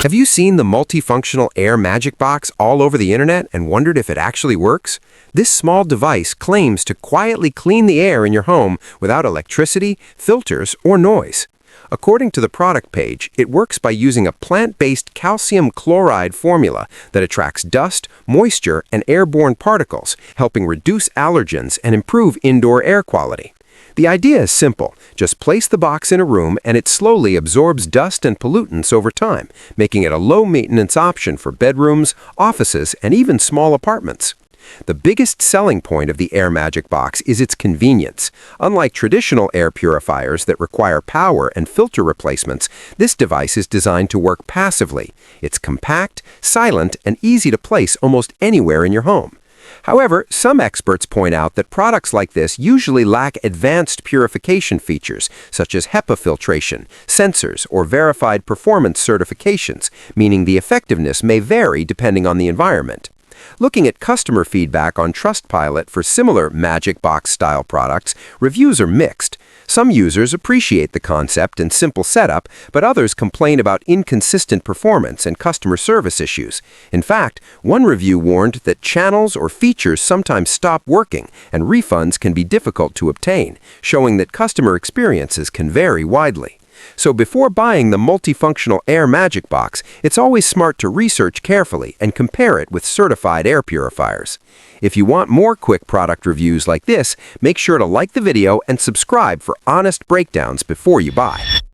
Have you seen the multifunctional Air Magic Box all over the internet and wondered if it actually works? This small device claims to quietly clean the air in your home without electricity, filters, or noise. According to the product page, it works by using a plant-based calcium chloride formula that attracts dust, moisture, and airborne particles, helping reduce allergens and improve indoor air quality. The idea is simple. Just place the box in a room and it slowly absorbs dust and pollutants over time, making it a low-maintenance option for bedrooms, offices, and even small apartments. The biggest selling point of the Air Magic Box is its convenience. Unlike traditional air purifiers that require power and filter replacements, this device is designed to work passively. It's compact, silent, and easy to place almost anywhere in your home. However, some experts point out that products like this usually lack advanced purification features, such as HEPA filtration, sensors, or verified performance certifications, meaning the effectiveness may vary depending on the environment. Looking at customer feedback on Trustpilot for similar Magic Box-style products, reviews are mixed. Some users appreciate the concept and simple setup, but others complain about inconsistent performance and customer service issues. In fact, one review warned that channels or features sometimes stop working and refunds can be difficult to obtain, showing that customer experiences can vary widely. So before buying the multifunctional Air Magic Box, it's always smart to research carefully and compare it with certified air purifiers. If you want more quick product reviews like this, make sure to like the video and subscribe for honest breakdowns before you buy.